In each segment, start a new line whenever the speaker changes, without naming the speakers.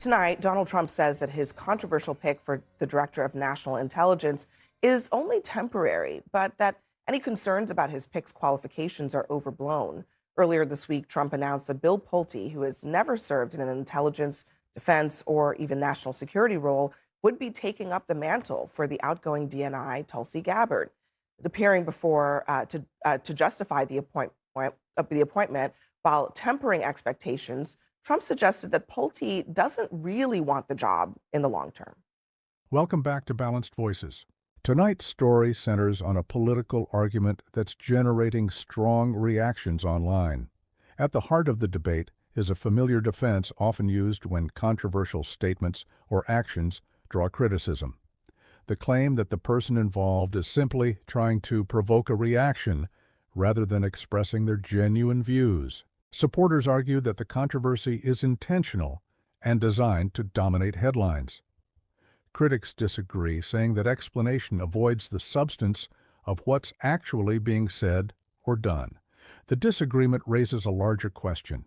Tonight, Donald Trump says that his controversial pick for the director of national intelligence is only temporary, but that any concerns about his pick's qualifications are overblown. Earlier this week, Trump announced that Bill Pulte, who has never served in an intelligence, defense, or even national security role, would be taking up the mantle for the outgoing DNI Tulsi Gabbard. Appearing before to justify the appointment while tempering expectations, Trump suggested that Pulte doesn't really want the job in the long term.
Welcome back to Balanced Voices. Tonight's story centers on a political argument that's generating strong reactions online. At the heart of the debate is a familiar defense often used when controversial statements or actions draw criticism. The claim that the person involved is simply trying to provoke a reaction rather than expressing their genuine views. Supporters argue that the controversy is intentional and designed to dominate headlines. Critics disagree, saying that explanation avoids the substance of what's actually being said or done. The disagreement raises a larger question.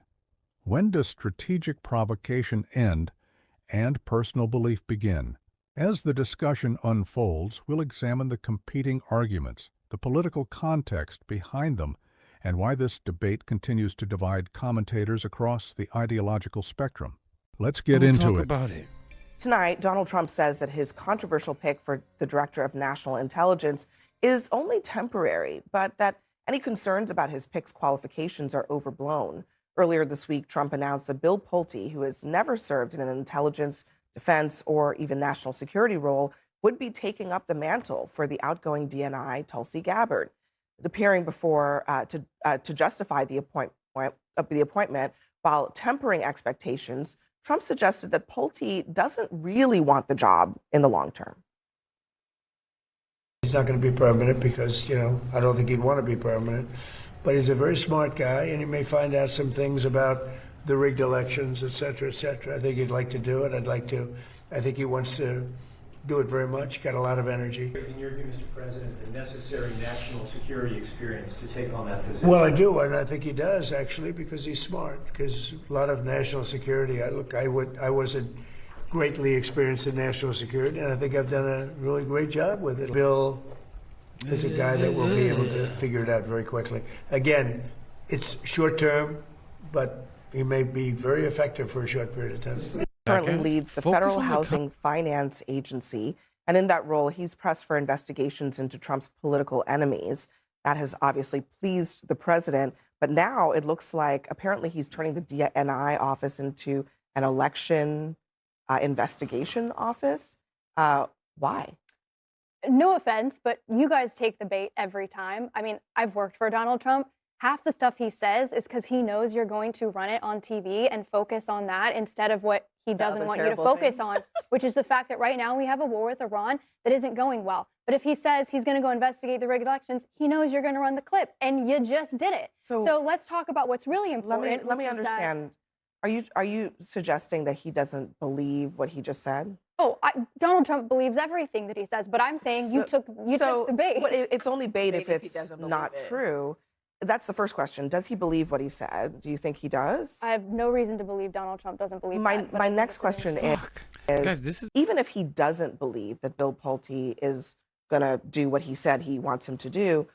When does strategic provocation end and personal belief begin? As the discussion unfolds, we'll examine the competing arguments, the political context behind them, and why this debate continues to divide commentators across the ideological spectrum. Let's get into it.
Tonight, Donald Trump says that his controversial pick for the director of national intelligence is only temporary, but that any concerns about his pick's qualifications are overblown. Earlier this week, Trump announced that Bill Pulte, who has never served in an intelligence, defense, or even national security role, would be taking up the mantle for the outgoing DNI Tulsi Gabbard. Appearing before to justify the appointment while tempering expectations, Trump suggested that Pulte doesn't really want the job in the long term.
He's not going to be permanent because, I don't think he'd want to be permanent. But he's a very smart guy, and he may find out some things about the rigged elections, et cetera, et cetera. I think he'd like to do it. I think he wants to do it very much. Got a lot of energy.
In your view, Mr. President, the necessary national security experience to take on that position?
Well, I do, and I think he does, actually, because he's smart. Because a lot of national security, I wasn't greatly experienced in national security, and I think I've done a really great job with it. Bill is a guy that will be able to figure it out very quickly. Again, it's short term, but he may be very effective for a short period of time.
Currently leads the Federal Housing Finance Agency, and in that role, he's pressed for investigations into Trump's political enemies. That has obviously pleased the president, but now it looks like apparently he's turning the DNI office into an election investigation office. Why?
No offense, but you guys take the bait every time. I mean, I've worked for Donald Trump. Half the stuff he says is because he knows you're going to run it on TV and focus on that instead of what he doesn't want you to focus on, which is the fact that right now we have a war with Iran that isn't going well. But if he says he's going to go investigate the rigged elections, he knows you're going to run the clip, and you just did it. So let's talk about what's really important.
Let me understand. Are you suggesting that he doesn't believe what he just said?
Oh, Donald Trump believes everything that he says, but I'm saying you took the bait.
Well, it's only bait if it's not true. That's the first question. Does he believe what he said? Do you think he does?
I have no reason to believe Donald Trump doesn't believe that.
My next question is
Guys,
even if he doesn't believe that Bill Pulte is going to do what he said he wants him to do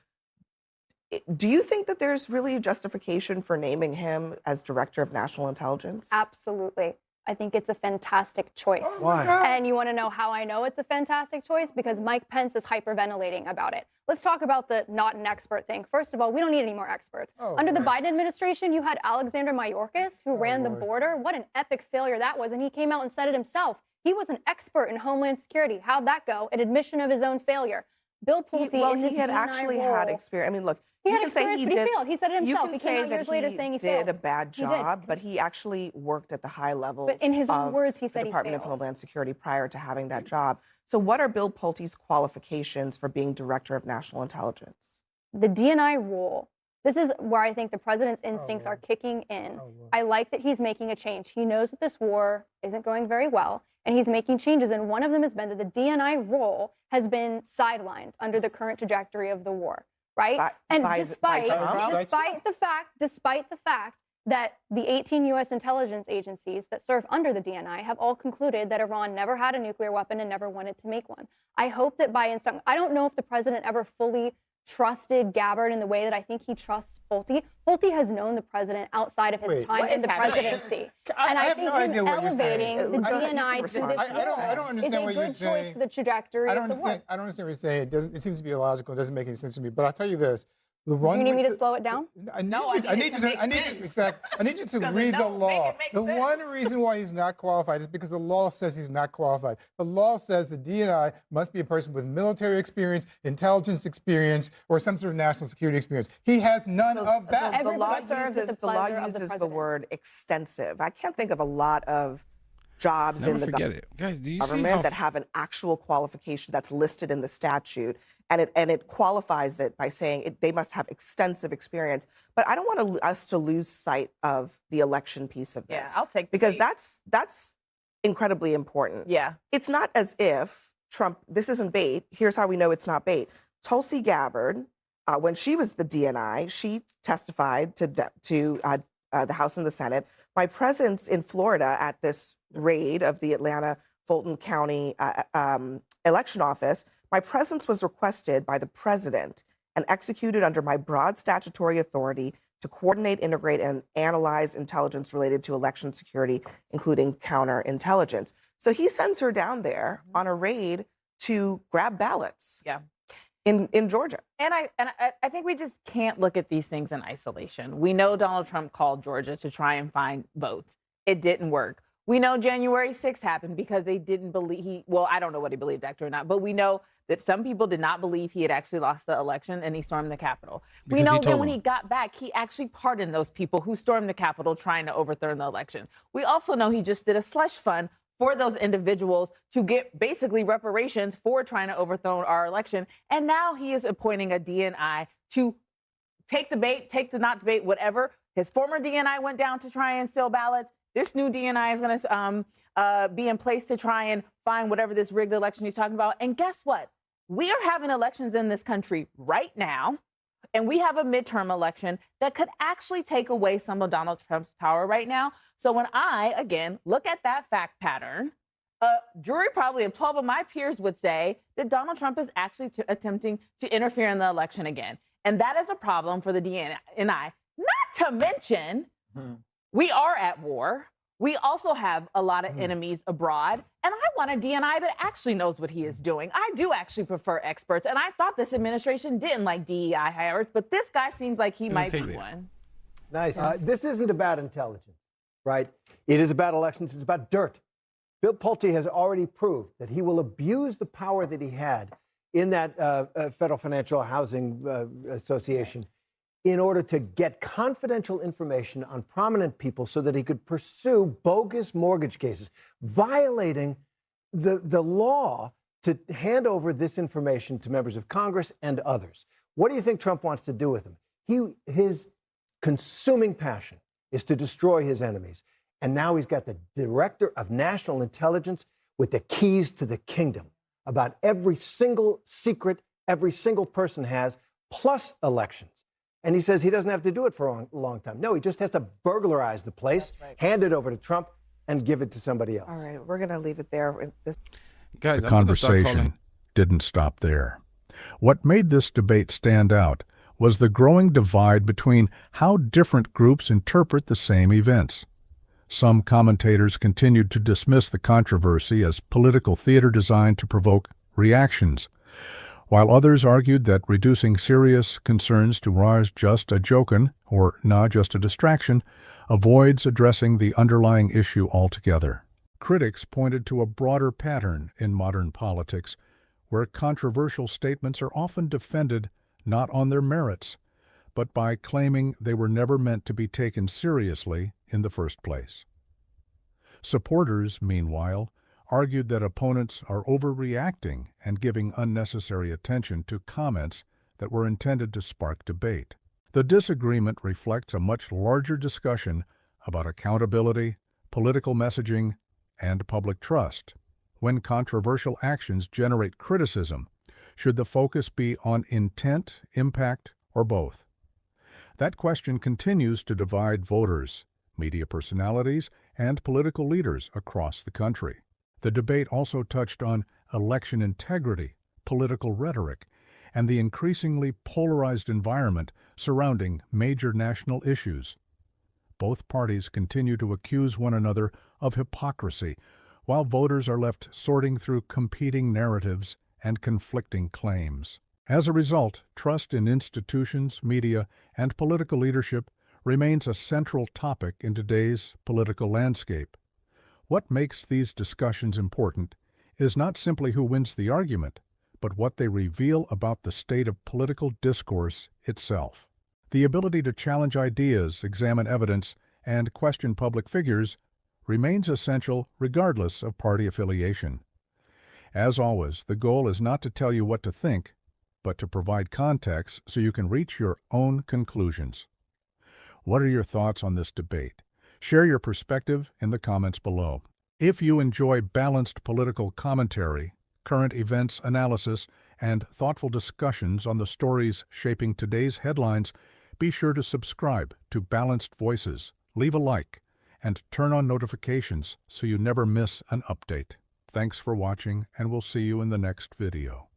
you think that there's really a justification for naming him as Director of National Intelligence?
Absolutely. I think it's a fantastic choice.
Why?
And you want to know how I know it's a fantastic choice? Because Mike Pence is hyperventilating about it. Let's talk about the not an expert thing. First of all, we don't need any more experts. Under the Biden administration, you had Alexander Mayorkas, who ran the border. What an epic failure that was. And he came out and said it himself. He was an expert in Homeland Security. How'd that go? An admission of his own failure. Bill Pulte in this
he had
DNI
actually
role,
had experience. I mean, look,
he had experience, but he failed. He said it himself.
You
He
can
came
say
out
that
years later saying he failed.
did a bad job, but he actually worked at the high levels.
But in his own words, he said
the
he
Department of
failed.
Homeland Security prior to having that job. So, what are Bill Pulte's qualifications for being Director of National Intelligence?
The DNI role. This is where I think the president's instincts are kicking in. I like that he's making a change. He knows that this war isn't going very well, and he's making changes. And one of them has been that the DNI role has been sidelined under the current trajectory of the war, right? Despite the fact that the 18 U.S. intelligence agencies that serve under the DNI have all concluded that Iran never had a nuclear weapon and never wanted to make one. I hope that by instruction, I don't know if the president ever fully trusted Gabbard in the way that I think he trusts Pulte. Pulte has known the president outside of his time in the presidency. And I think him elevating the DNI to this role is a good choice for the trajectory of the war.
I don't understand what you're saying. It seems to be illogical. It doesn't make any sense to me. But I'll tell you this.
Do you need me to slow it down?
I need you to read the law. The one reason why he's not qualified is because the law says he's not qualified. The law says the DNI must be a person with military experience, intelligence experience, or some sort of national security experience. He has none of that.
The law uses the word extensive. I can't think of a lot of jobs in the government that have an actual qualification that's listed in the statute. And it qualifies it by saying they must have extensive experience. But I don't want us to lose sight of the election piece of this.
Yeah, I'll take
because that's incredibly important.
Yeah.
It's not as if Trump, this isn't bait. Here's how we know it's not bait. Tulsi Gabbard, when she was the DNI, she testified to the House and the Senate. My presence in Florida at this raid of the Atlanta Fulton County election office, my presence was requested by the president and executed under my broad statutory authority to coordinate, integrate, and analyze intelligence related to election security, including counterintelligence. So he sends her down there on a raid to grab ballots.
Yeah.
In Georgia.
And I think we just can't look at these things in isolation. We know Donald Trump called Georgia to try and find votes. It didn't work. We know January 6th happened because they didn't believe I don't know what he believed, actually, or not, but we know that some people did not believe he had actually lost the election and he stormed the Capitol. We know that when he got back, he actually pardoned those people who stormed the Capitol trying to overturn the election. We also know he just did a slush fund for those individuals to get basically reparations for trying to overthrow our election. And now he is appointing a DNI to take the bait, take the not debate, whatever. His former DNI went down to try and steal ballots. This new DNI is going to be in place to try and find whatever this rigged election he's talking about. And guess what? We are having elections in this country right now, and we have a midterm election that could actually take away some of Donald Trump's power right now. So when I, again, look at that fact pattern, a jury probably of 12 of my peers would say that Donald Trump is actually attempting to interfere in the election again. And that is a problem for the DNI. Not to mention, we are at war. We also have a lot of enemies abroad. And I want a DNI that actually knows what he is doing. I do actually prefer experts. And I thought this administration didn't like DEI hires, but this guy seems like he might be one.
Nice. This isn't about intelligence, right? It is about elections. It's about dirt. Bill Pulte has already proved that he will abuse the power that he had in that Federal Financial Housing Association in order to get confidential information on prominent people so that he could pursue bogus mortgage cases, violating the law to hand over this information to members of Congress and others. What do you think Trump wants to do with him? His consuming passion is to destroy his enemies. And now he's got the director of national intelligence with the keys to the kingdom about every single secret every single person has, plus elections. And he says he doesn't have to do it for a long time. No, he just has to burglarize the place, hand it over to Trump, and give it to somebody else.
All right, we're going to leave it there.
The conversation didn't stop there. What made this debate stand out was the growing divide between how different groups interpret the same events. Some commentators continued to dismiss the controversy as political theater designed to provoke reactions, while others argued that reducing serious concerns to "was just a jokin'" or "nah, just a distraction" avoids addressing the underlying issue altogether. Critics pointed to a broader pattern in modern politics, where controversial statements are often defended not on their merits, but by claiming they were never meant to be taken seriously in the first place. Supporters, meanwhile, argued that opponents are overreacting and giving unnecessary attention to comments that were intended to spark debate. The disagreement reflects a much larger discussion about accountability, political messaging, and public trust. When controversial actions generate criticism, should the focus be on intent, impact, or both? That question continues to divide voters, media personalities, and political leaders across the country. The debate also touched on election integrity, political rhetoric, and the increasingly polarized environment surrounding major national issues. Both parties continue to accuse one another of hypocrisy, while voters are left sorting through competing narratives and conflicting claims. As a result, trust in institutions, media, and political leadership remains a central topic in today's political landscape. What makes these discussions important is not simply who wins the argument, but what they reveal about the state of political discourse itself. The ability to challenge ideas, examine evidence, and question public figures remains essential regardless of party affiliation. As always, the goal is not to tell you what to think, but to provide context so you can reach your own conclusions. What are your thoughts on this debate? Share your perspective in the comments below. If you enjoy balanced political commentary, current events analysis, and thoughtful discussions on the stories shaping today's headlines, be sure to subscribe to Balanced Voices, leave a like, and turn on notifications so you never miss an update. Thanks for watching, and we'll see you in the next video.